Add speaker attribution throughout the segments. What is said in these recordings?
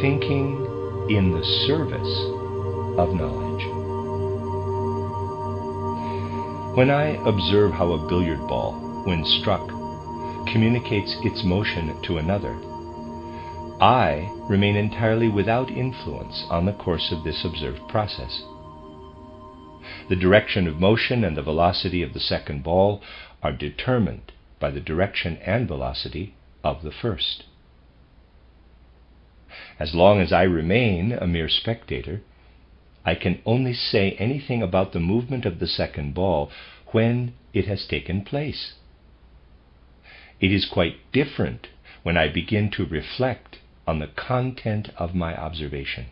Speaker 1: thinking in the service of knowledge. When I observe how a billiard ball, when struck, communicates its motion to another, I remain entirely without influence on the course of this observed process. The direction of motion and the velocity of the second ball are determined by the direction and velocity of the first. As long as I remain a mere spectator, I can only say anything about the movement of the second ball when it has taken place. It is quite different when I begin to reflect on the content of my observation.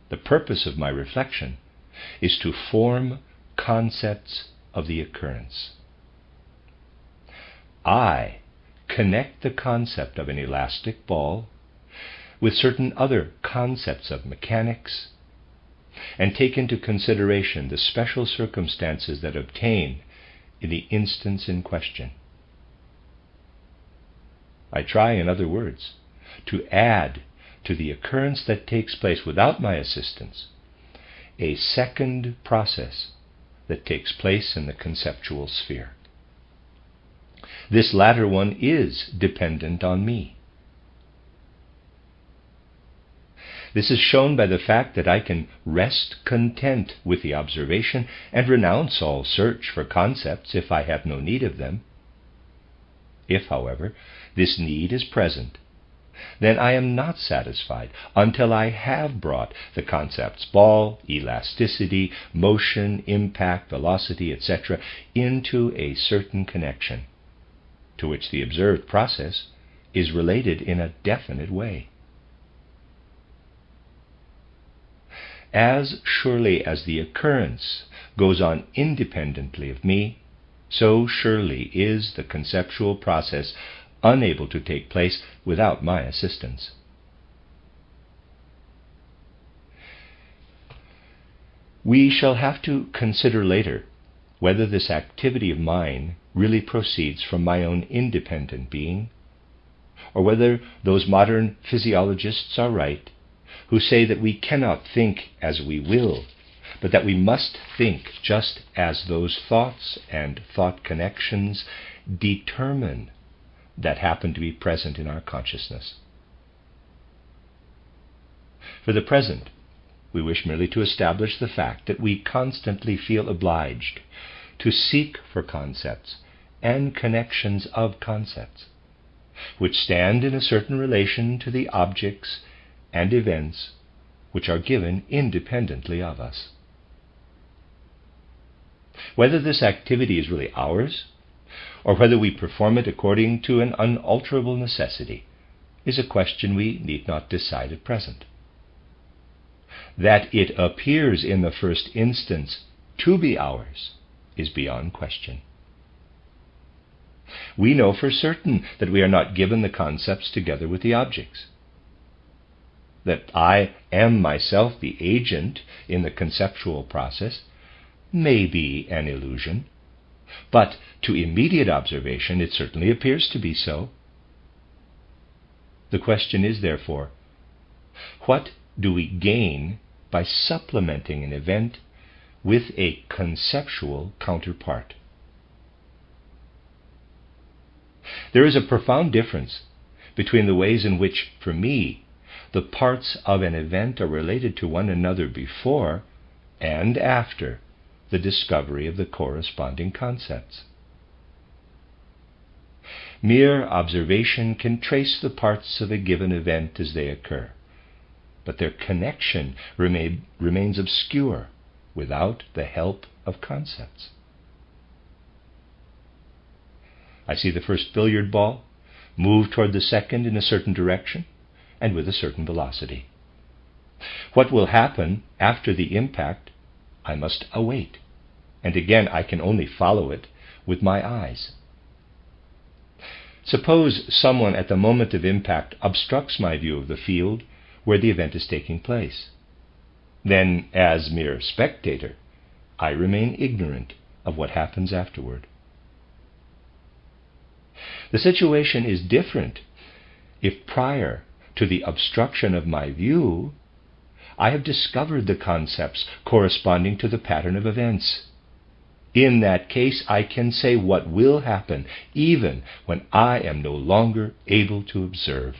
Speaker 1: The purpose of my reflection is to form concepts of the occurrence. I connect the concept of an elastic ball with certain other concepts of mechanics, and take into consideration the special circumstances that obtain in the instance in question. I try, in other words, to add to the occurrence that takes place without my assistance a second process that takes place in the conceptual sphere. This latter one is dependent on me. This is shown by the fact that I can rest content with the observation and renounce all search for concepts if I have no need of them. If, however, this need is present, then I am not satisfied until I have brought the concepts ball, elasticity, motion, impact, velocity, etc. into a certain connection, to which the observed process is related in a definite way. As surely as the occurrence goes on independently of me, so surely is the conceptual process unable to take place without my assistance. We shall have to consider later whether this activity of mine really proceeds from my own independent being, or whether those modern physiologists are right who say that we cannot think as we will, but that we must think just as those thoughts and thought connections determine that happen to be present in our consciousness. For the present, we wish merely to establish the fact that we constantly feel obliged to seek for concepts and connections of concepts, which stand in a certain relation to the objects and events which are given independently of us. Whether this activity is really ours, or whether we perform it according to an unalterable necessity, is a question we need not decide at present. That it appears in the first instance to be ours is beyond question. We know for certain that we are not given the concepts together with the objects. That I am myself the agent in the conceptual process may be an illusion, but to immediate observation it certainly appears to be so. The question is, therefore, what do we gain by supplementing an event with a conceptual counterpart? There is a profound difference between the ways in which, for me, the parts of an event are related to one another before and after the discovery of the corresponding concepts. Mere observation can trace the parts of a given event as they occur, but their connection remains obscure without the help of concepts. I see the first billiard ball move toward the second in a certain direction and with a certain velocity. What will happen after the impact, I must await, and again I can only follow it with my eyes. Suppose someone at the moment of impact obstructs my view of the field where the event is taking place. Then, as mere spectator, I remain ignorant of what happens afterward. The situation is different if prior to the obstruction of my view, I have discovered the concepts corresponding to the pattern of events. In that case, I can say what will happen, even when I am no longer able to observe.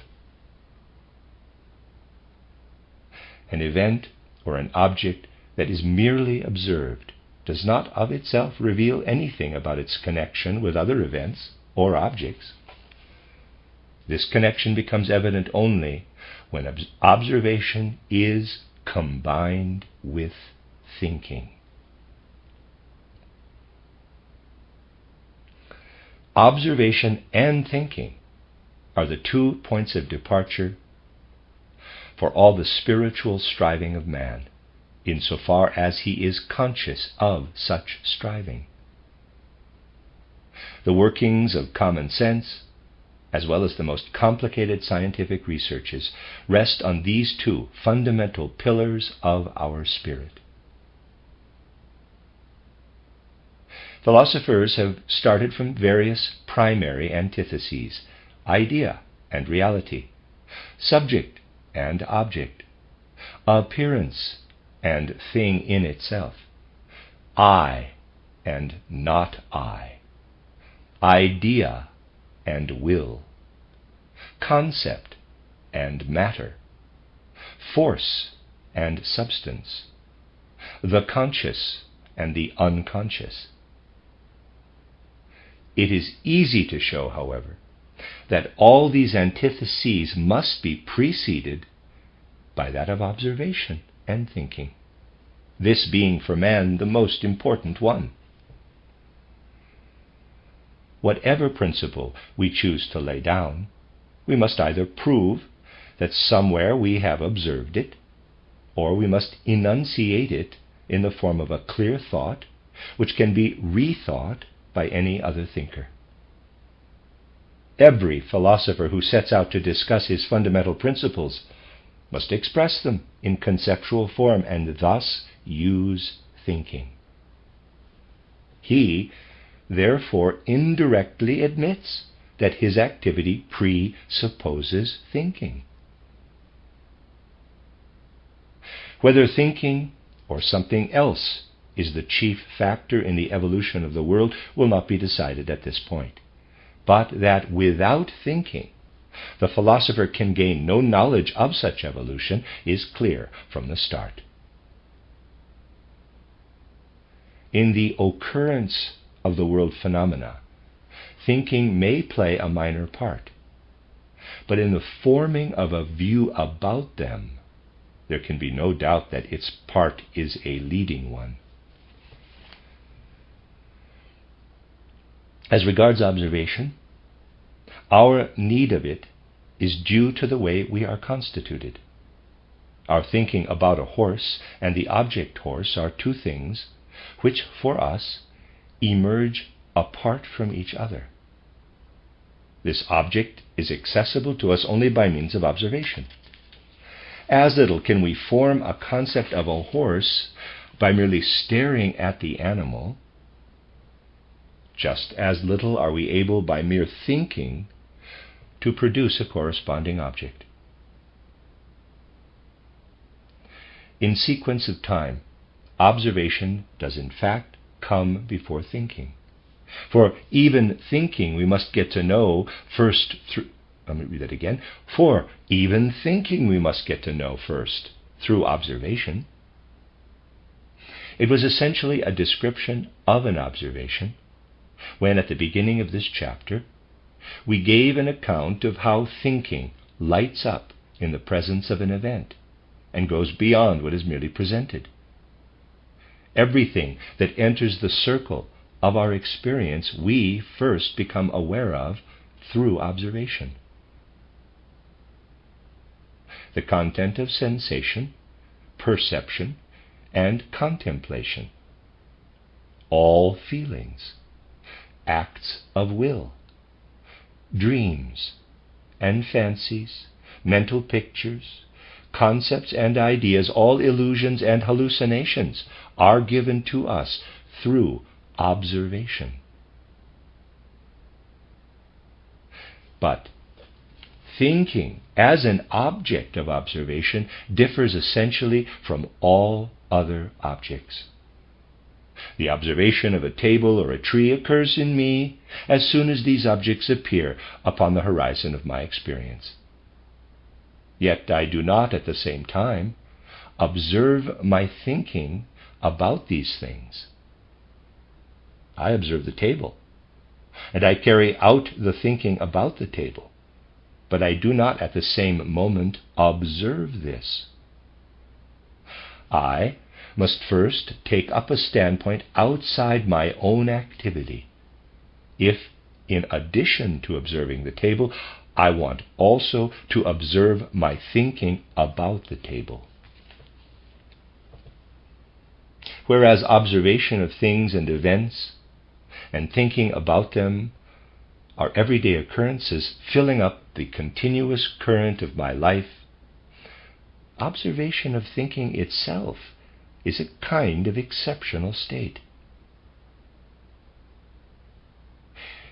Speaker 1: An event or an object that is merely observed does not of itself reveal anything about its connection with other events or objects. This connection becomes evident only when observation is combined with thinking. Observation and thinking are the 2 points of departure for all the spiritual striving of man, insofar as he is conscious of such striving. The workings of common sense, as well as the most complicated scientific researches, rest on these 2 fundamental pillars of our spirit. Philosophers have started from various primary antitheses: idea and reality, subject and object, appearance and thing in itself, I and not I, idea and will, concept and matter, force and substance, the conscious and the unconscious. It is easy to show, however, that all these antitheses must be preceded by that of observation and thinking, this being for man the most important one. Whatever principle we choose to lay down, we must either prove that somewhere we have observed it, or we must enunciate it in the form of a clear thought, which can be rethought by any other thinker. Every philosopher who sets out to discuss his fundamental principles must express them in conceptual form and thus use thinking. He, therefore, indirectly admits that his activity presupposes thinking. Whether thinking or something else is the chief factor in the evolution of the world will not be decided at this point, but that without thinking, the philosopher can gain no knowledge of such evolution is clear from the start. In the occurrence of the world phenomena, thinking may play a minor part, but in the forming of a view about them, there can be no doubt that its part is a leading one. As regards observation, our need of it is due to the way we are constituted. Our thinking about a horse and the object horse are 2 things which, for us, emerge apart from each other. This object is accessible to us only by means of observation. As little can we form a concept of a horse by merely staring at the animal, just as little are we able by mere thinking to produce a corresponding object. In sequence of time, observation does in fact come before thinking. For even thinking we must get to know first through, For even thinking we must get to know first through observation. It was essentially a description of an observation when, at the beginning of this chapter, we gave an account of how thinking lights up in the presence of an event and goes beyond what is merely presented. Everything that enters the circle of our experience we first become aware of through observation. The content of sensation, perception, and contemplation, all feelings, acts of will, dreams and fancies, mental pictures, concepts and ideas, all illusions and hallucinations are given to us through observation. But thinking as an object of observation, differs essentially from all other objects. The observation of a table or a tree occurs in me as soon as these objects appear upon the horizon of my experience. Yet I do not at the same time observe my thinking about these things. I observe the table, and I carry out the thinking about the table, but I do not at the same moment observe this. I must first take up a standpoint outside my own activity, if, in addition to observing the table, I want also to observe my thinking about the table. Whereas observation of things and events and thinking about them are everyday occurrences filling up the continuous current of my life, observation of thinking itself is a kind of exceptional state.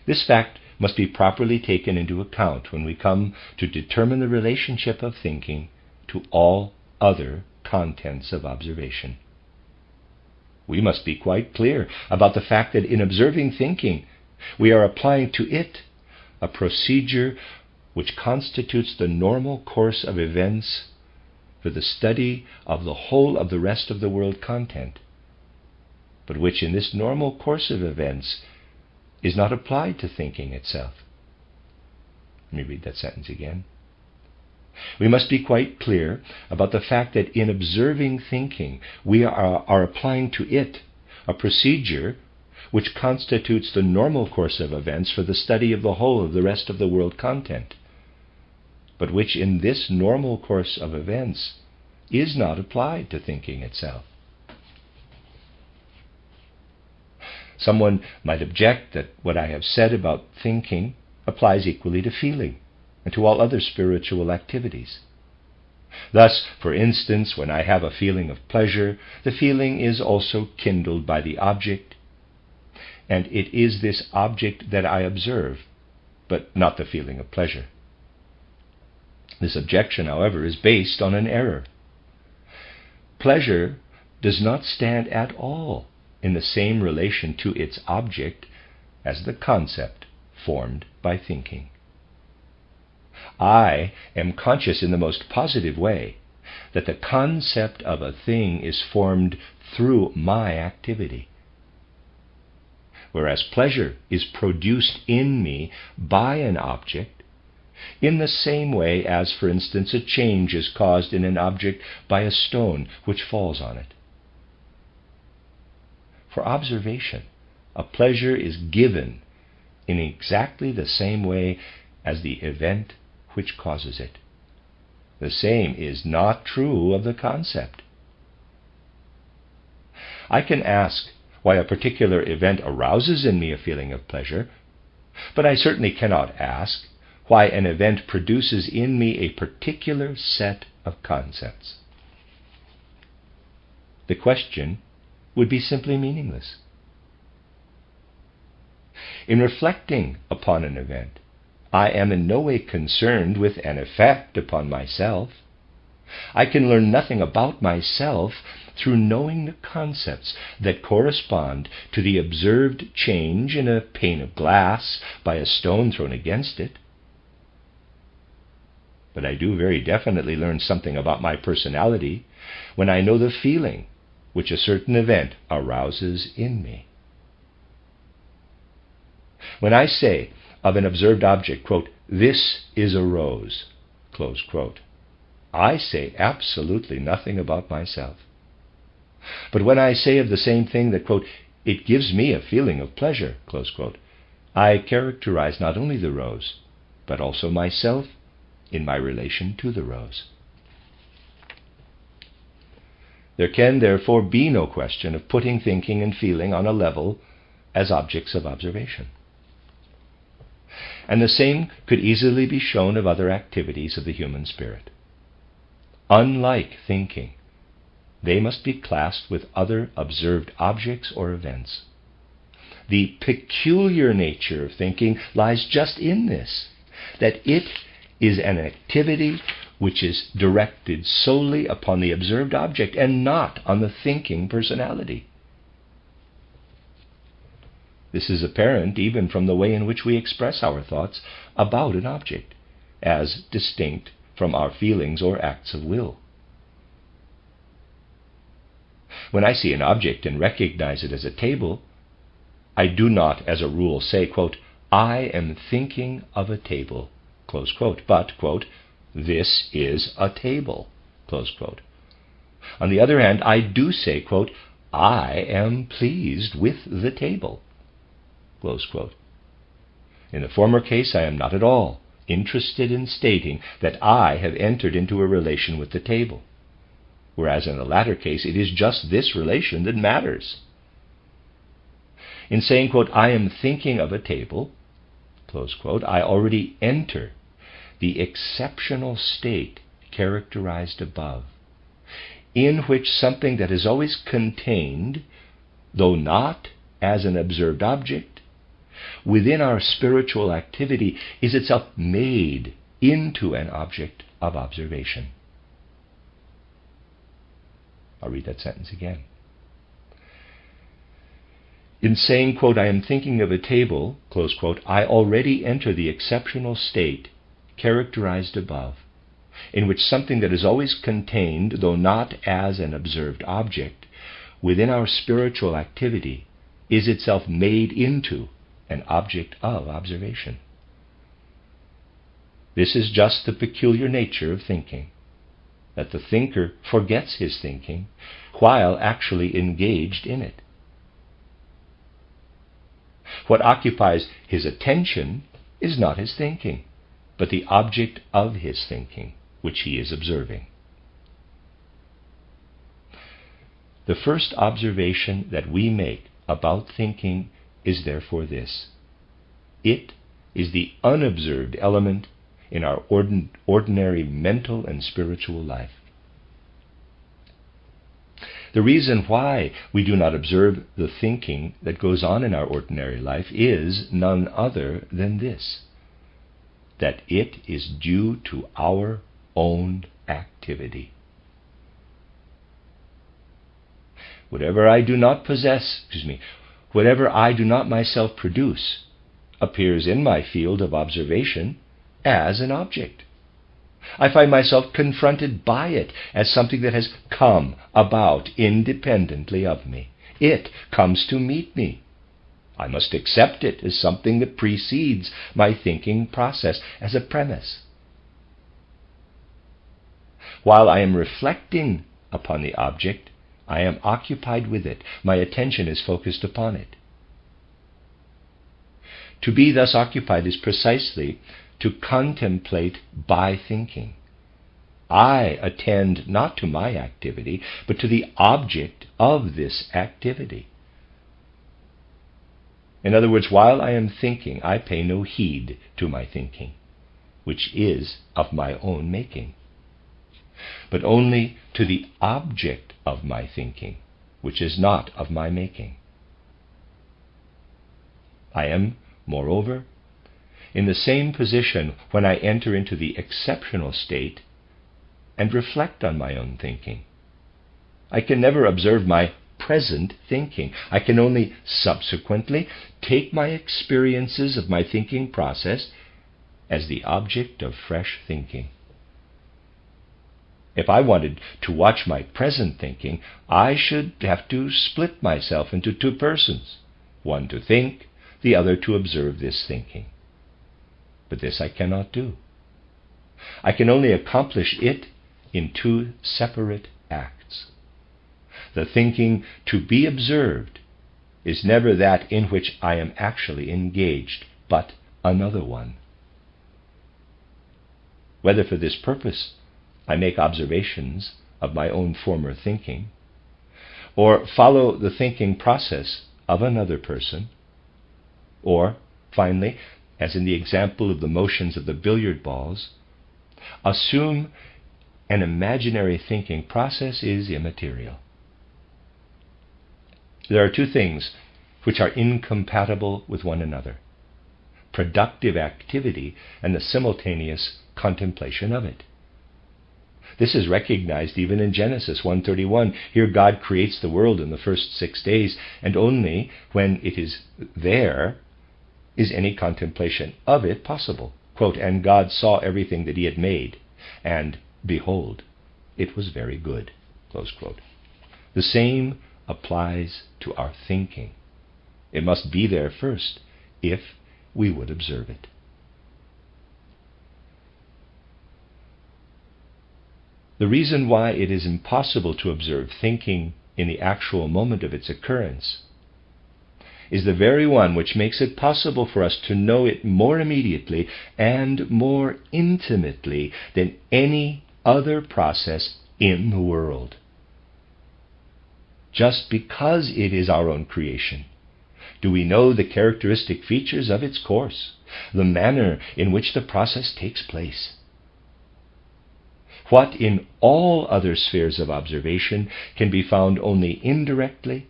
Speaker 1: This fact must be properly taken into account when we come to determine the relationship of thinking to all other contents of observation. We must be quite clear about the fact that in observing thinking, we are applying to it a procedure which constitutes the normal course of events for the study of the whole of the rest of the world content, but which in this normal course of events is not applied to thinking itself. Let me read that sentence again. We must be quite clear about the fact that in observing thinking, we are applying to it a procedure which constitutes the normal course of events for the study of the whole of the rest of the world content, but which in this normal course of events is not applied to thinking itself. Someone might object that what I have said about thinking applies equally to feeling and to all other spiritual activities. Thus, for instance, when I have a feeling of pleasure, the feeling is also kindled by the object, and it is this object that I observe, but not the feeling of pleasure. This objection, however, is based on an error. Pleasure does not stand at all in the same relation to its object as the concept formed by thinking. I am conscious in the most positive way that the concept of a thing is formed through my activity, whereas pleasure is produced in me by an object in the same way as, for instance, a change is caused in an object by a stone which falls on it. For observation, a pleasure is given in exactly the same way as the event which causes it. The same is not true of the concept. I can ask why a particular event arouses in me a feeling of pleasure, but I certainly cannot ask why an event produces in me a particular set of concepts. The question would be simply meaningless. In reflecting upon an event, I am in no way concerned with an effect upon myself. I can learn nothing about myself through knowing the concepts that correspond to the observed change in a pane of glass by a stone thrown against it. But I do very definitely learn something about my personality when I know the feeling which a certain event arouses in me. When I say of an observed object, quote, "This is a rose," close quote, I say absolutely nothing about myself. But when I say of the same thing that, quote, "It gives me a feeling of pleasure," close quote, I characterize not only the rose, but also myself in my relation to the rose. There can therefore be no question of putting thinking and feeling on a level as objects of observation. And the same could easily be shown of other activities of the human spirit. Unlike thinking, they must be classed with other observed objects or events. The peculiar nature of thinking lies just in this, that it is an activity which is directed solely upon the observed object and not on the thinking personality. This is apparent even from the way in which we express our thoughts about an object, as distinct from our feelings or acts of will. When I see an object and recognize it as a table, I do not, as a rule, say, quote, "I am thinking of a table," close quote, but, quote, "this is a table," close quote. On the other hand, I do say, quote, "I am pleased with the table," close quote. In the former case, I am not at all interested in stating that I have entered into a relation with the table, whereas in the latter case, it is just this relation that matters. In saying, quote, "I am thinking of a table," close quote, I already enter the exceptional state characterized above, in which something that is always contained, though not as an observed object, within our spiritual activity is itself made into an object of observation. I'll read that sentence again. In saying, quote, "I am thinking of a table," close quote, I already enter the exceptional state characterized above, in which something that is always contained, though not as an observed object, within our spiritual activity is itself made into an object of observation. This is just the peculiar nature of thinking, that the thinker forgets his thinking while actually engaged in it. What occupies his attention is not his thinking, but the object of his thinking, which he is observing. The first observation that we make about thinking is therefore this: it is the unobserved element in our ordinary mental and spiritual life. The reason why we do not observe the thinking that goes on in our ordinary life is none other than this: that it is due to our own activity. Whatever I do not myself produce, appears in my field of observation as an object. I find myself confronted by it as something that has come about independently of me. It comes to meet me. I must accept it as something that precedes my thinking process, as a premise. While I am reflecting upon the object, I am occupied with it. My attention is focused upon it. To be thus occupied is precisely to contemplate by thinking. I attend not to my activity, but to the object of this activity. In other words, while I am thinking, I pay no heed to my thinking, which is of my own making, but only to the object of my thinking, which is not of my making. I am, moreover, in the same position when I enter into the exceptional state and reflect on my own thinking. I can never observe my present thinking. I can only subsequently take my experiences of my thinking process as the object of fresh thinking. If I wanted to watch my present thinking, I should have to split myself into two persons, one to think, the other to observe this thinking. But this I cannot do. I can only accomplish it in two separate acts. The thinking to be observed is never that in which I am actually engaged, but another one. Whether for this purpose I make observations of my own former thinking, or follow the thinking process of another person, or, finally, as in the example of the motions of the billiard balls, assume an imaginary thinking process, is immaterial. There are two things which are incompatible with one another: productive activity and the simultaneous contemplation of it. This is recognized even in Genesis 1:31. Here God creates the world in the first 6 days, and only when it is there is any contemplation of it possible. Quote, "And God saw everything that he had made, and behold, it was very good." Close quote. The same applies to our thinking. It must be there first if we would observe it. The reason why it is impossible to observe thinking in the actual moment of its occurrence is the very one which makes it possible for us to know it more immediately and more intimately than any other process in the world. Just because it is our own creation, do we know the characteristic features of its course, the manner in which the process takes place. What in all other spheres of observation can be found only indirectly,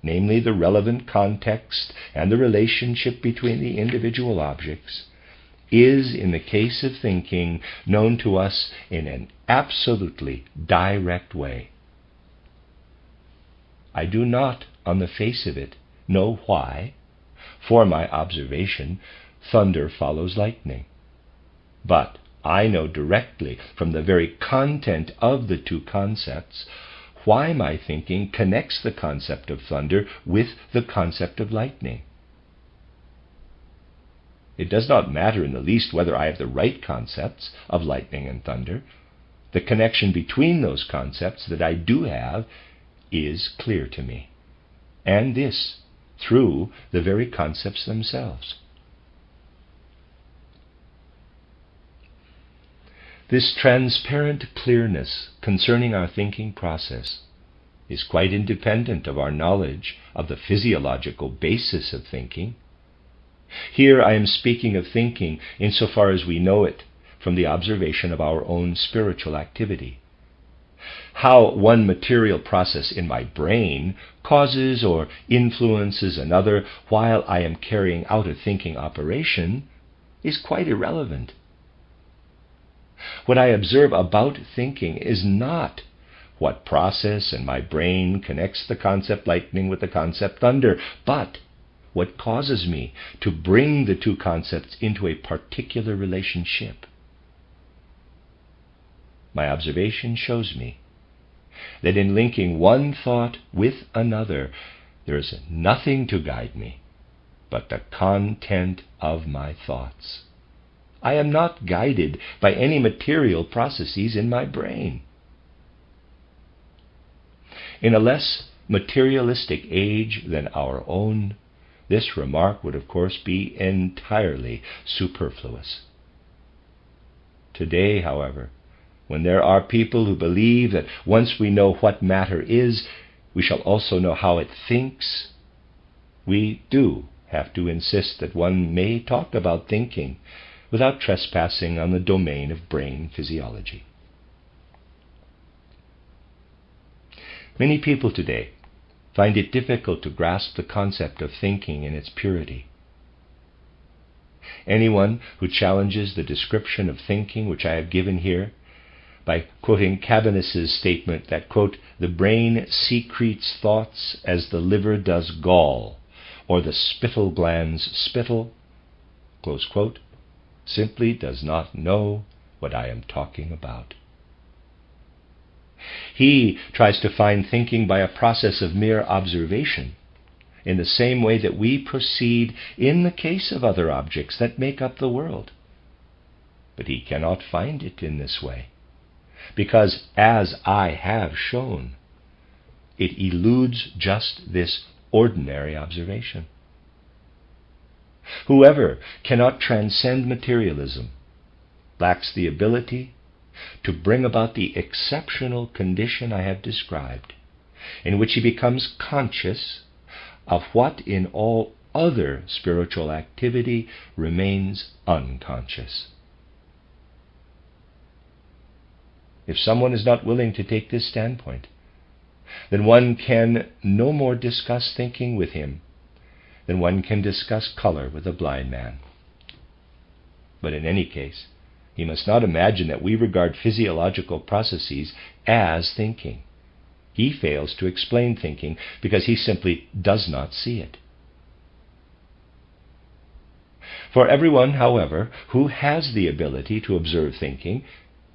Speaker 1: namely the relevant context and the relationship between the individual objects, is, in the case of thinking, known to us in an absolutely direct way. I do not, on the face of it, know why, for my observation, thunder follows lightning. But I know directly from the very content of the two concepts why my thinking connects the concept of thunder with the concept of lightning. It does not matter in the least whether I have the right concepts of lightning and thunder. The connection between those concepts that I do have is clear to me, and this through the very concepts themselves. This transparent clearness concerning our thinking process is quite independent of our knowledge of the physiological basis of thinking. Here I am speaking of thinking insofar as we know it from the observation of our own spiritual activity. How one material process in my brain causes or influences another while I am carrying out a thinking operation is quite irrelevant. What I observe about thinking is not what process in my brain connects the concept lightning with the concept thunder, but what causes me to bring the two concepts into a particular relationship. My observation shows me that in linking one thought with another, there is nothing to guide me but the content of my thoughts. I am not guided by any material processes in my brain. In a less materialistic age than our own, this remark would of course be entirely superfluous. Today, however, when there are people who believe that once we know what matter is, we shall also know how it thinks, we do have to insist that one may talk about thinking without trespassing on the domain of brain physiology. Many people today find it difficult to grasp the concept of thinking in its purity. Anyone who challenges the description of thinking which I have given here by quoting Cabinas's statement that, quote, "the brain secretes thoughts as the liver does gall, or the spittle glands spittle," close quote, simply does not know what I am talking about. He tries to find thinking by a process of mere observation, in the same way that we proceed in the case of other objects that make up the world. But he cannot find it in this way, because, as I have shown, it eludes just this ordinary observation. Whoever cannot transcend materialism lacks the ability to bring about the exceptional condition I have described, in which he becomes conscious of what in all other spiritual activity remains unconscious. If someone is not willing to take this standpoint, then one can no more discuss thinking with him than one can discuss color with a blind man. But in any case, He must not imagine that we regard physiological processes as thinking. He fails to explain thinking because he simply does not see it. For everyone, however, who has the ability to observe thinking,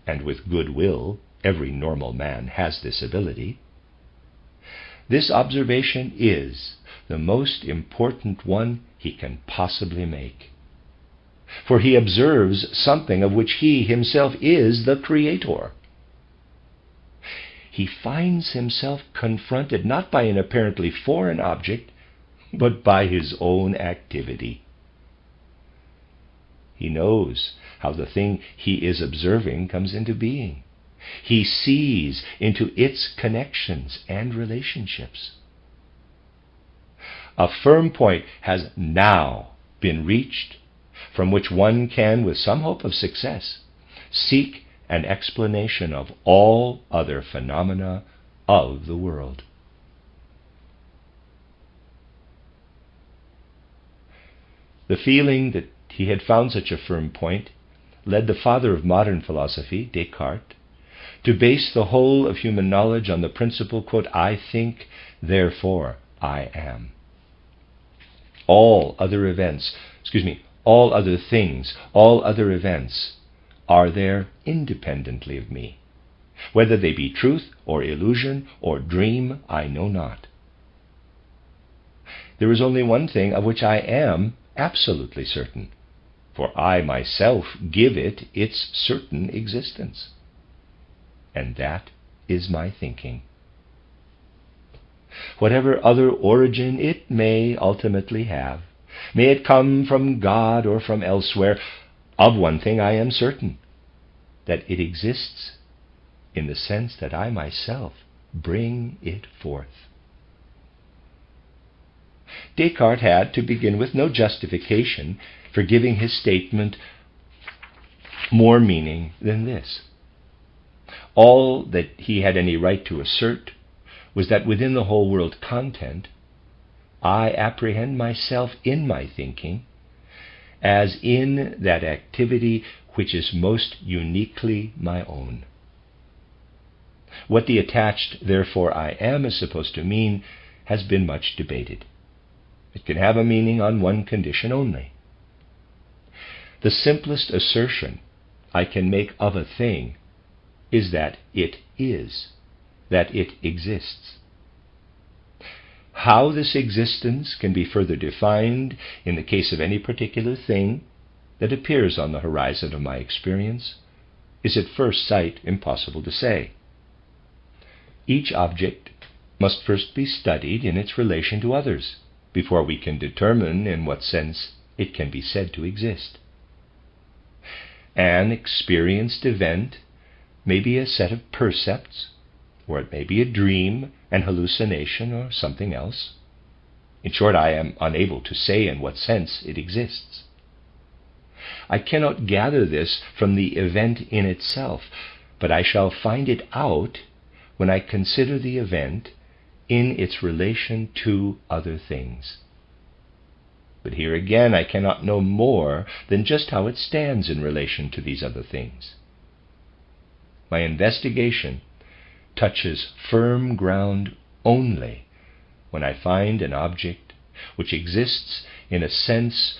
Speaker 1: and with good will, every normal man has this ability, this observation is the most important one he can possibly make. For he observes something of which he himself is the creator. He finds himself confronted not by an apparently foreign object, but by his own activity. He knows how the thing he is observing comes into being. He sees into its connections and relationships. A firm point has now been reached from which one can, with some hope of success, seek an explanation of all other phenomena of the world. The feeling that he had found such a firm point led the father of modern philosophy, Descartes, to base the whole of human knowledge on the principle, quote, I think, therefore I am. All other things, all other events are there independently of me. Whether they be truth or illusion or dream, I know not. There is only one thing of which I am absolutely certain, for I myself give it its certain existence, and that is my thinking. Whatever other origin it may ultimately have, may it come from God or from elsewhere, of one thing I am certain, that it exists in the sense that I myself bring it forth. Descartes had, to begin with, no justification for giving his statement more meaning than this. All that he had any right to assert was that within the whole world content, I apprehend myself in my thinking as in that activity which is most uniquely my own. What the attached therefore I am is supposed to mean has been much debated. It can have a meaning on one condition only. The simplest assertion I can make of a thing is that it is, that it exists. How this existence can be further defined in the case of any particular thing that appears on the horizon of my experience is at first sight impossible to say. Each object must first be studied in its relation to others before we can determine in what sense it can be said to exist. An experienced event may be a set of percepts, or it may be a dream, an hallucination, or something else. In short, I am unable to say in what sense it exists. I cannot gather this from the event in itself, but I shall find it out when I consider the event in its relation to other things. But here again I cannot know more than just how it stands in relation to these other things. My investigation touches firm ground only when I find an object which exists in a sense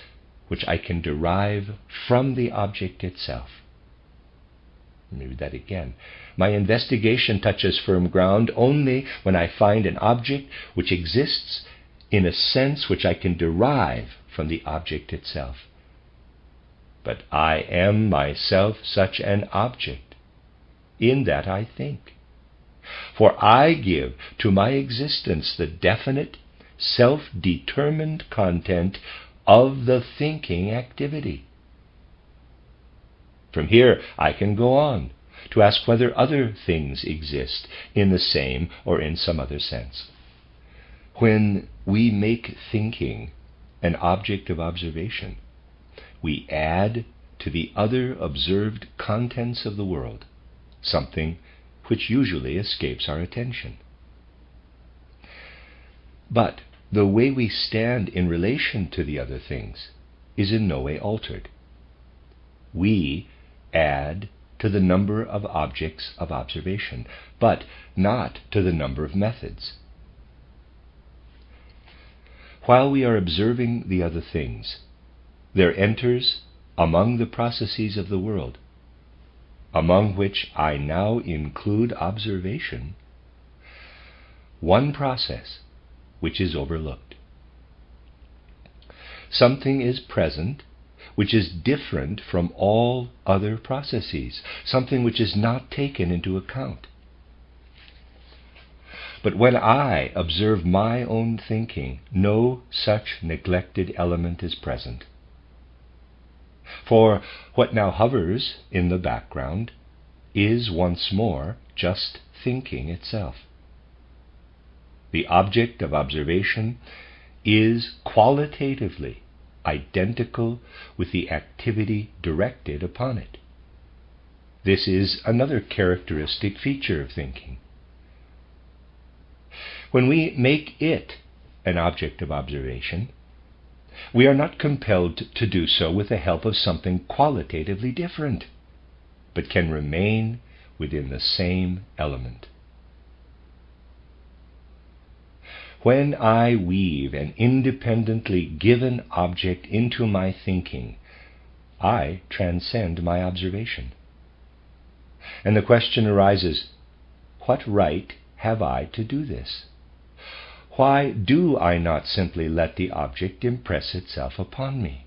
Speaker 1: which I can derive from the object itself. Let me read that again. My investigation touches firm ground only when I find an object which exists in a sense which I can derive from the object itself. But I am myself such an object, in that I think. For I give to my existence the definite, self-determined content of the thinking activity. From here I can go on to ask whether other things exist in the same or in some other sense. When we make thinking an object of observation, we add to the other observed contents of the world something which usually escapes our attention. But the way we stand in relation to the other things is in no way altered. We add to the number of objects of observation, but not to the number of methods. While we are observing the other things, there enters among the processes of the world, among which I now include observation, one process which is overlooked. Something is present which is different from all other processes, something which is not taken into account. But when I observe my own thinking, no such neglected element is present. For what now hovers in the background is once more just thinking itself. The object of observation is qualitatively identical with the activity directed upon it. This is another characteristic feature of thinking. When we make it an object of observation, we are not compelled to do so with the help of something qualitatively different, but can remain within the same element. When I weave an independently given object into my thinking, I transcend my observation. And the question arises, what right have I to do this? Why do I not simply let the object impress itself upon me?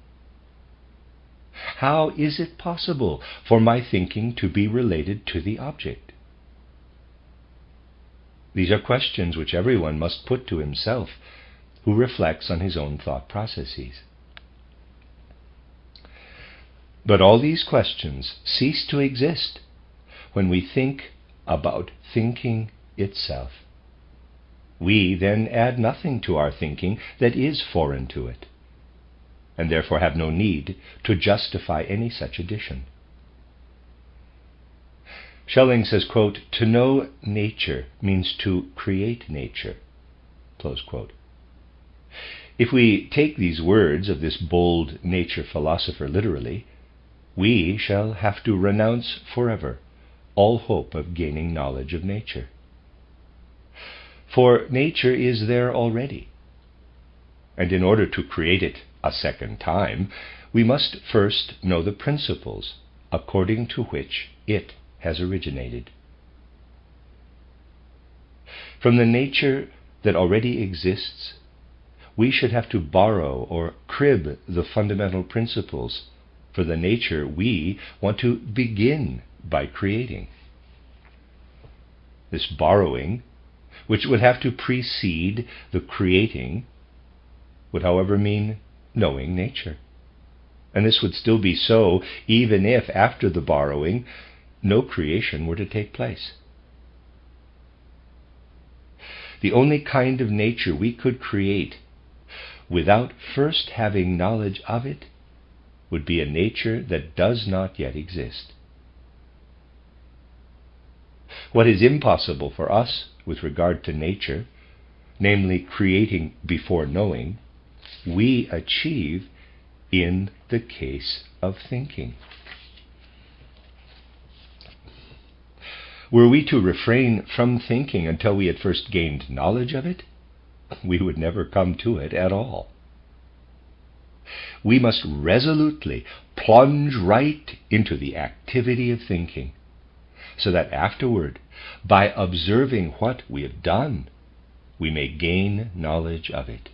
Speaker 1: How is it possible for my thinking to be related to the object? These are questions which everyone must put to himself who reflects on his own thought processes. But all these questions cease to exist when we think about thinking itself. We then add nothing to our thinking that is foreign to it, and therefore have no need to justify any such addition. Schelling says, quote, "To know nature means to create nature," close quote. If we take these words of this bold nature philosopher literally, we shall have to renounce forever all hope of gaining knowledge of nature. For nature is there already, and in order to create it a second time, we must first know the principles according to which it has originated. From the nature that already exists, we should have to borrow or crib the fundamental principles for the nature we want to begin by creating. This borrowing, which would have to precede the creating, would however mean knowing nature. And this would still be so even if, after the borrowing, no creation were to take place. The only kind of nature we could create without first having knowledge of it would be a nature that does not yet exist. What is impossible for us with regard to nature, namely creating before knowing, we achieve in the case of thinking. Were we to refrain from thinking until we had first gained knowledge of it, we would never come to it at all. We must resolutely plunge right into the activity of thinking, so that afterward, by observing what we have done, we may gain knowledge of it.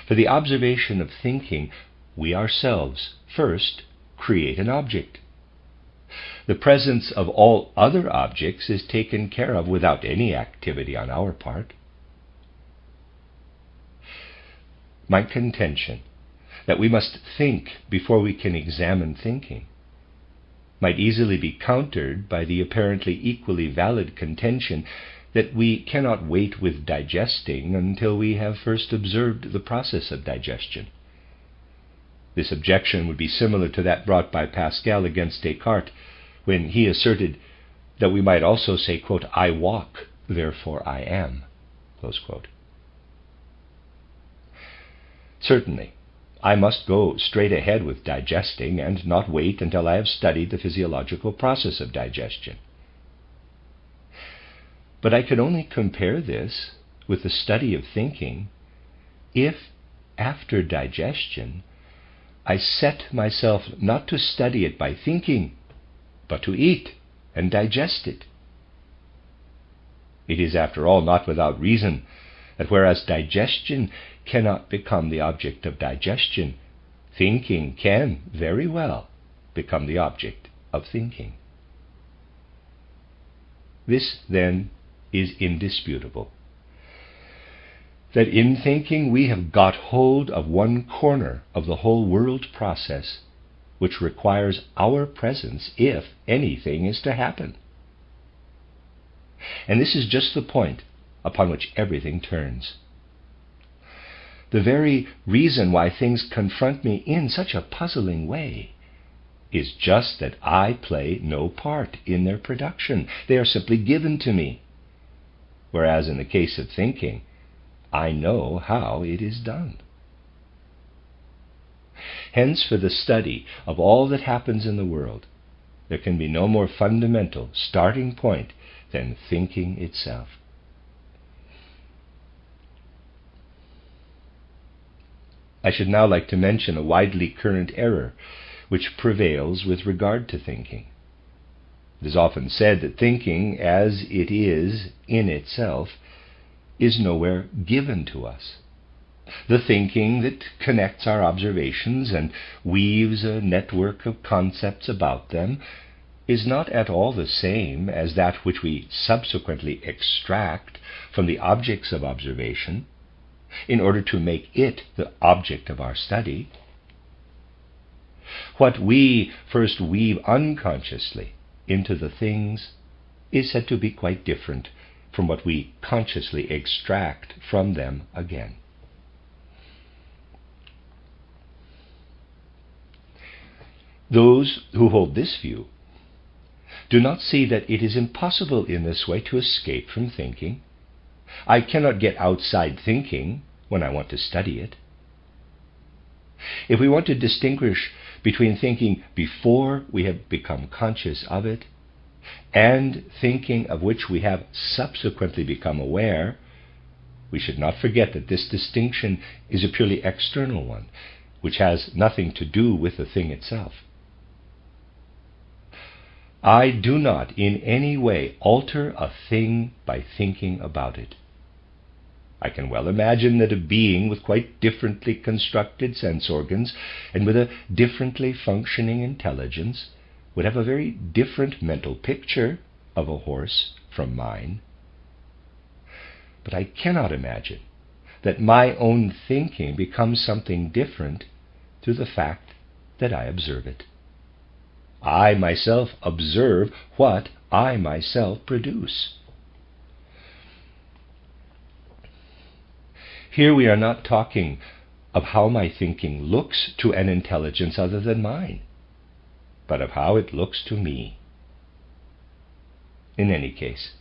Speaker 1: For the observation of thinking, we ourselves first create an object. The presence of all other objects is taken care of without any activity on our part. My contention that we must think before we can examine thinking might easily be countered by the apparently equally valid contention that we cannot wait with digesting until we have first observed the process of digestion. This objection would be similar to that brought by Pascal against Descartes, when he asserted that we might also say, quote, "I walk, therefore I am," close quote. Certainly, I must go straight ahead with digesting and not wait until I have studied the physiological process of digestion. But I could only compare this with the study of thinking if, after digestion, I set myself not to study it by thinking, but to eat and digest it. It is, after all, not without reason that whereas digestion cannot become the object of digestion, thinking can very well become the object of thinking. This, then, is indisputable, that in thinking we have got hold of one corner of the whole world process, which requires our presence if anything is to happen. And this is just the point upon which everything turns. The very reason why things confront me in such a puzzling way is just that I play no part in their production. They are simply given to me. Whereas in the case of thinking, I know how it is done. Hence, for the study of all that happens in the world, there can be no more fundamental starting point than thinking itself. I should now like to mention a widely current error which prevails with regard to thinking. It is often said that thinking, as it is in itself, is nowhere given to us. The thinking that connects our observations and weaves a network of concepts about them is not at all the same as that which we subsequently extract from the objects of observation in order to make it the object of our study. What we first weave unconsciously into the things is said to be quite different from what we consciously extract from them again. Those who hold this view do not see that it is impossible in this way to escape from thinking. I cannot get outside thinking when I want to study it. If we want to distinguish between thinking before we have become conscious of it and thinking of which we have subsequently become aware, we should not forget that this distinction is a purely external one, which has nothing to do with the thing itself. I do not in any way alter a thing by thinking about it. I can well imagine that a being with quite differently constructed sense organs and with a differently functioning intelligence would have a very different mental picture of a horse from mine. But I cannot imagine that my own thinking becomes something different through the fact that I observe it. I myself observe what I myself produce. Here we are not talking of how my thinking looks to an intelligence other than mine, but of how it looks to me. In any case,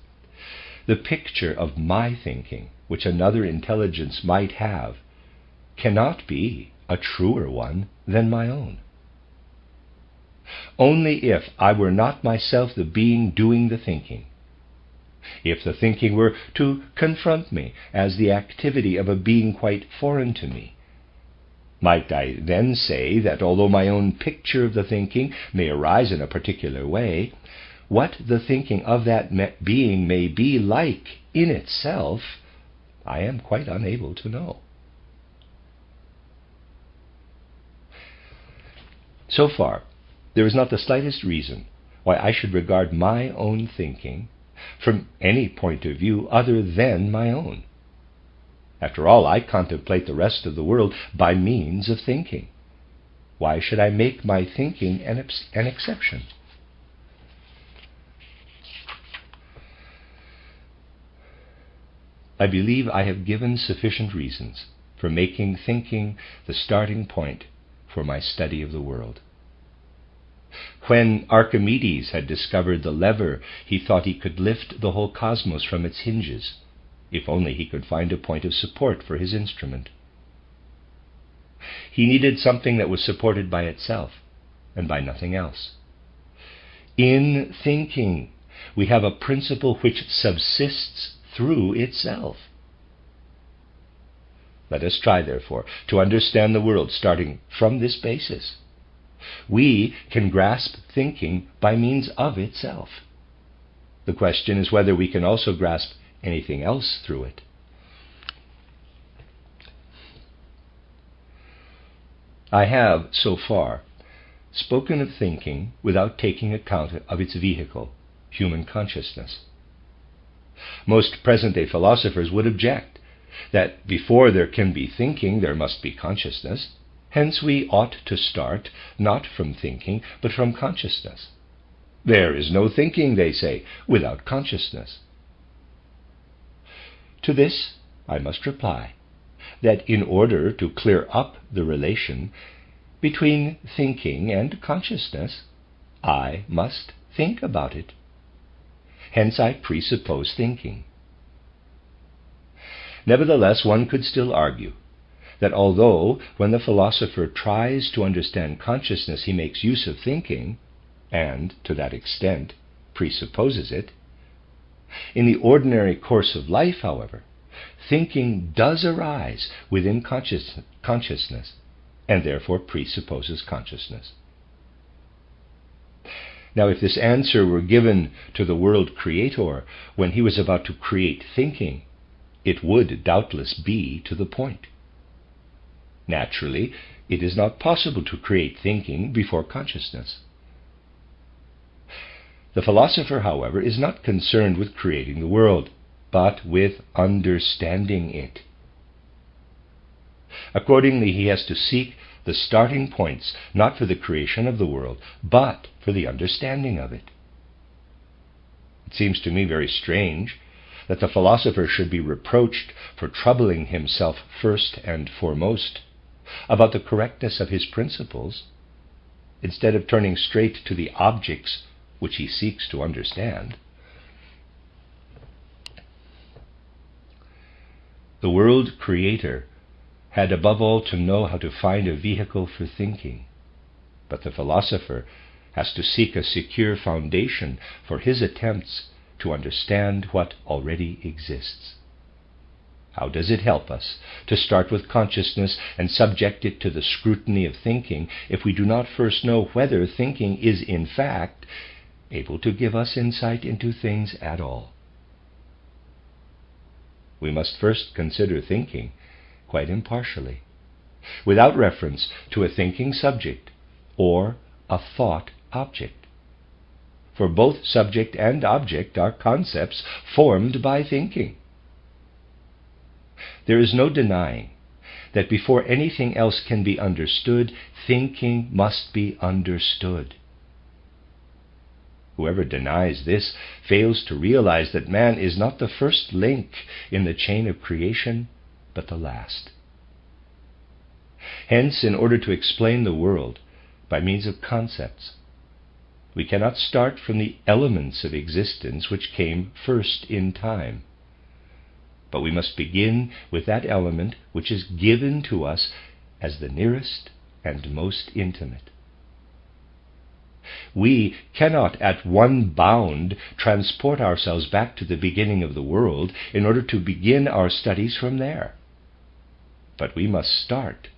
Speaker 1: the picture of my thinking, which another intelligence might have, cannot be a truer one than my own. Only if I were not myself the being doing the thinking, if the thinking were to confront me as the activity of a being quite foreign to me, might I then say that although my own picture of the thinking may arise in a particular way, what the thinking of that being may be like in itself, I am quite unable to know. So far, there is not the slightest reason why I should regard my own thinking from any point of view other than my own. After all, I contemplate the rest of the world by means of thinking. Why should I make my thinking an exception? I believe I have given sufficient reasons for making thinking the starting point for my study of the world. When Archimedes had discovered the lever, he thought he could lift the whole cosmos from its hinges, if only he could find a point of support for his instrument. He needed something that was supported by itself and by nothing else. In thinking, we have a principle which subsists through itself. Let us try, therefore, to understand the world starting from this basis. We can grasp thinking by means of itself. The question is whether we can also grasp anything else through it. I have, so far, spoken of thinking without taking account of its vehicle, human consciousness. Most present-day philosophers would object that before there can be thinking, there must be consciousness. Hence we ought to start not from thinking, but from consciousness. There is no thinking, they say, without consciousness. To this I must reply that in order to clear up the relation between thinking and consciousness, I must think about it. Hence I presuppose thinking. Nevertheless, one could still argue that although when the philosopher tries to understand consciousness he makes use of thinking, and, to that extent, presupposes it, in the ordinary course of life, however, thinking does arise within consciousness, and therefore presupposes consciousness. Now, if this answer were given to the world creator when he was about to create thinking, it would doubtless be to the point. Naturally, it is not possible to create thinking before consciousness. The philosopher, however, is not concerned with creating the world, but with understanding it. Accordingly, he has to seek the starting points, not for the creation of the world, but for the understanding of it. It seems to me very strange that the philosopher should be reproached for troubling himself first and foremost about the correctness of his principles, instead of turning straight to the objects which he seeks to understand. The world creator had above all to know how to find a vehicle for thinking, but the philosopher has to seek a secure foundation for his attempts to understand what already exists. How does it help us to start with consciousness and subject it to the scrutiny of thinking if we do not first know whether thinking is in fact able to give us insight into things at all? We must first consider thinking quite impartially, without reference to a thinking subject or a thought object. For both subject and object are concepts formed by thinking. There is no denying that before anything else can be understood, thinking must be understood. Whoever denies this fails to realize that man is not the first link in the chain of creation, but the last. Hence, in order to explain the world by means of concepts, we cannot start from the elements of existence which came first in time, but we must begin with that element which is given to us as the nearest and most intimate. We cannot at one bound transport ourselves back to the beginning of the world in order to begin our studies from there. But we must start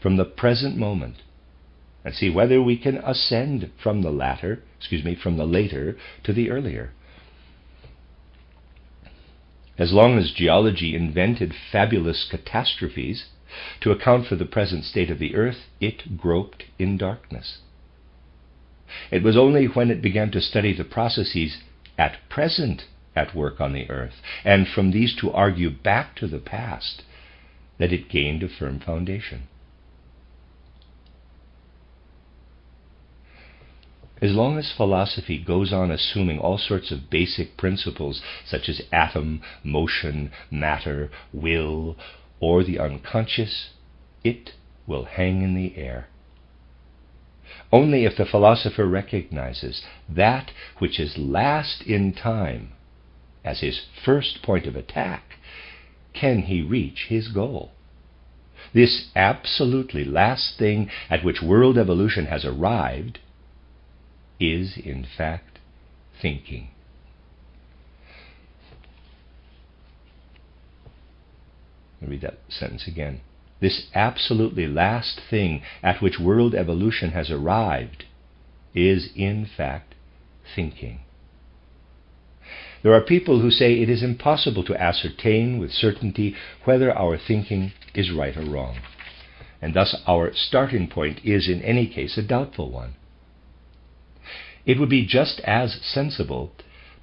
Speaker 1: from the present moment and see whether we can ascend from the later to the earlier. As long as geology invented fabulous catastrophes to account for the present state of the earth, it groped in darkness. It was only when it began to study the processes at present at work on the earth, and from these to argue back to the past, that it gained a firm foundation. As long as philosophy goes on assuming all sorts of basic principles such as atom, motion, matter, will, or the unconscious, it will hang in the air. Only if the philosopher recognizes that which is last in time as his first point of attack can he reach his goal. This absolutely last thing at which world evolution has arrived is, in fact, thinking. Let me read that sentence again. This absolutely last thing at which world evolution has arrived is, in fact, thinking. There are people who say it is impossible to ascertain with certainty whether our thinking is right or wrong, and thus our starting point is in any case a doubtful one. It would be just as sensible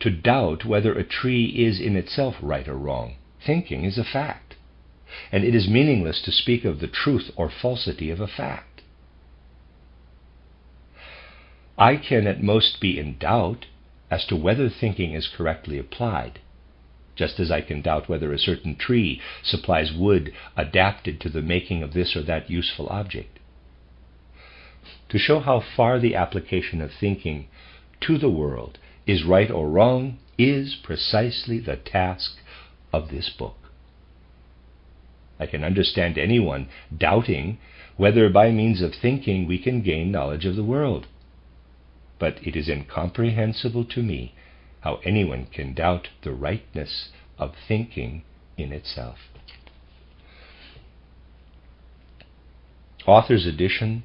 Speaker 1: to doubt whether a tree is in itself right or wrong. Thinking is a fact, and it is meaningless to speak of the truth or falsity of a fact. I can at most be in doubt as to whether thinking is correctly applied, just as I can doubt whether a certain tree supplies wood adapted to the making of this or that useful object. To show how far the application of thinking to the world is right or wrong is precisely the task of this book. I can understand anyone doubting whether by means of thinking we can gain knowledge of the world. But it is incomprehensible to me how anyone can doubt the rightness of thinking in itself. Author's edition,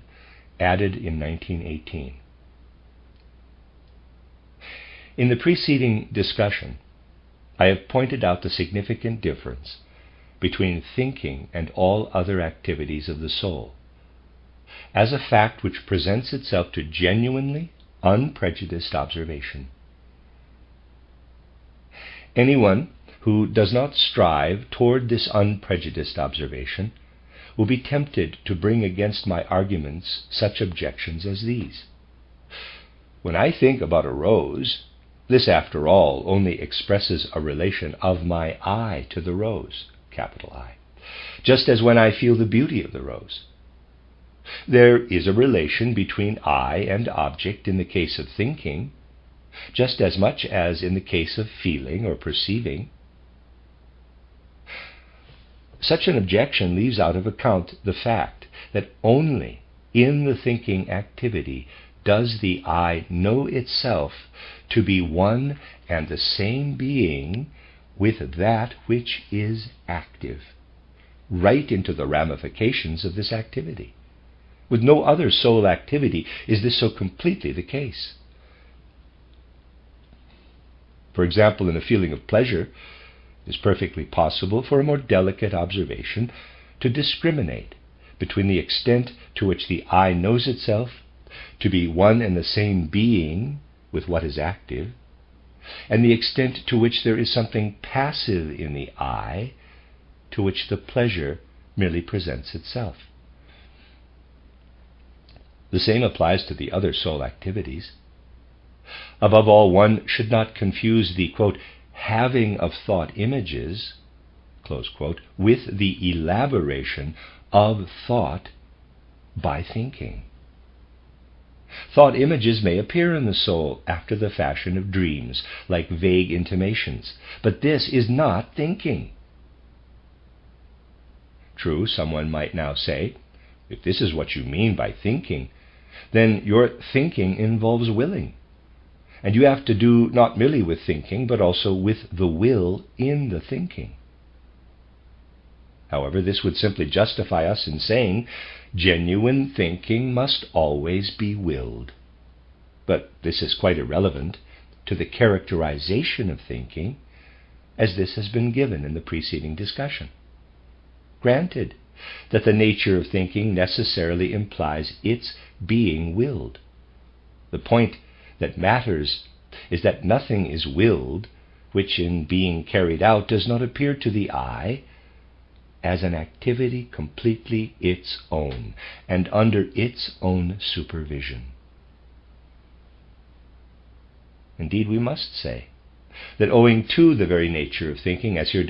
Speaker 1: added in 1918. In the preceding discussion, I have pointed out the significant difference between thinking and all other activities of the soul, as a fact which presents itself to genuinely unprejudiced observation. Anyone who does not strive toward this unprejudiced observation will be tempted to bring against my arguments such objections as these. When I think about a rose, this, after all, only expresses a relation of my eye to the rose, capital I, just as when I feel the beauty of the rose. There is a relation between I and object in the case of thinking, just as much as in the case of feeling or perceiving. Such an objection leaves out of account the fact that only in the thinking activity does the I know itself to be one and the same being with that which is active, right into the ramifications of this activity. With no other soul activity is this so completely the case. For example, in a feeling of pleasure, it is perfectly possible for a more delicate observation to discriminate between the extent to which the I knows itself to be one and the same being with what is active, and the extent to which there is something passive in the I, to which the pleasure merely presents itself. The same applies to the other soul activities. Above all, one should not confuse the, quote, having of thought images, close quote, with the elaboration of thought by thinking. Thought images may appear in the soul after the fashion of dreams, like vague intimations, but this is not thinking. True, someone might now say, if this is what you mean by thinking, then your thinking involves willing, and you have to do not merely with thinking, but also with the will in the thinking. However, this would simply justify us in saying genuine thinking must always be willed. But this is quite irrelevant to the characterization of thinking as this has been given in the preceding discussion. Granted that the nature of thinking necessarily implies its being willed. The point that matters is that nothing is willed which in being carried out does not appear to the eye as an activity completely its own and under its own supervision. Indeed, we must say that owing to the very nature of thinking as here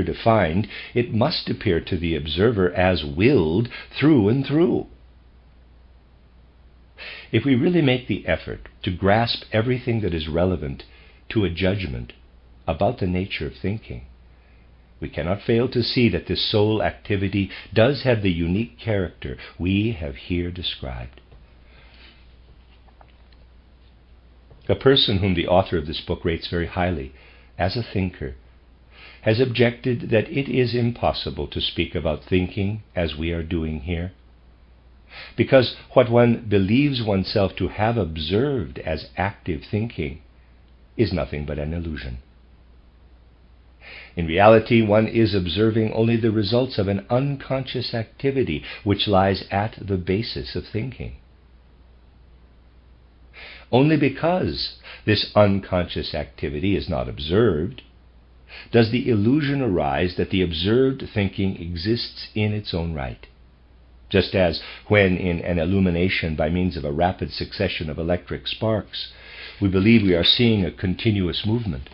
Speaker 1: defined, it must appear to the observer as willed through and through. If we really make the effort to grasp everything that is relevant to a judgment about the nature of thinking, we cannot fail to see that this soul activity does have the unique character we have here described. A person whom the author of this book rates very highly as a thinker has objected that it is impossible to speak about thinking as we are doing here, because what one believes oneself to have observed as active thinking is nothing but an illusion. In reality, one is observing only the results of an unconscious activity which lies at the basis of thinking. Only because this unconscious activity is not observed does the illusion arise that the observed thinking exists in its own right, just as when in an illumination by means of a rapid succession of electric sparks, we believe we are seeing a continuous movement.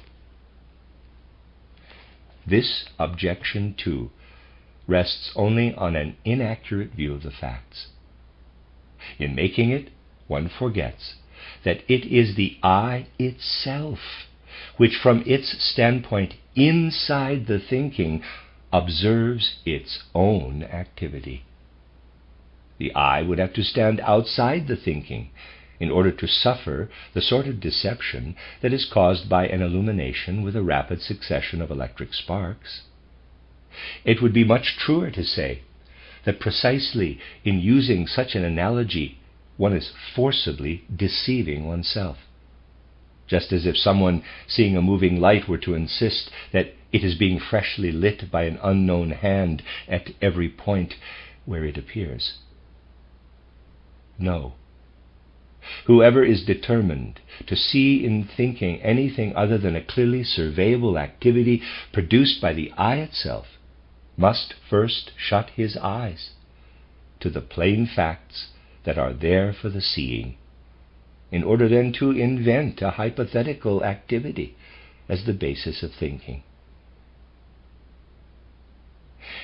Speaker 1: This objection, too, rests only on an inaccurate view of the facts. In making it, one forgets that it is the I itself which, from its standpoint inside the thinking, observes its own activity. The I would have to stand outside the thinking in order to suffer the sort of deception that is caused by an illumination with a rapid succession of electric sparks. It would be much truer to say that precisely in using such an analogy, one is forcibly deceiving oneself. Just as if someone seeing a moving light were to insist that it is being freshly lit by an unknown hand at every point where it appears. No. Whoever is determined to see in thinking anything other than a clearly surveyable activity produced by the I itself must first shut his eyes to the plain facts that are there for the seeing, in order then to invent a hypothetical activity as the basis of thinking.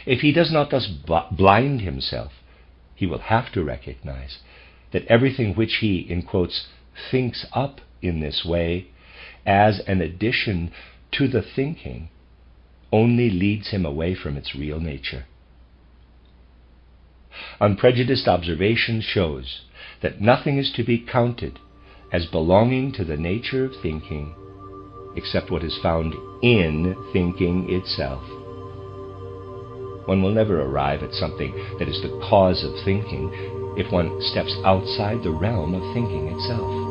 Speaker 1: If he does not thus blind himself, he will have to recognize that everything which he, in quotes, thinks up in this way as an addition to the thinking only leads him away from its real nature. Unprejudiced observation shows that nothing is to be counted as belonging to the nature of thinking except what is found in thinking itself. One will never arrive at something that is the cause of thinking if one steps outside the realm of thinking itself.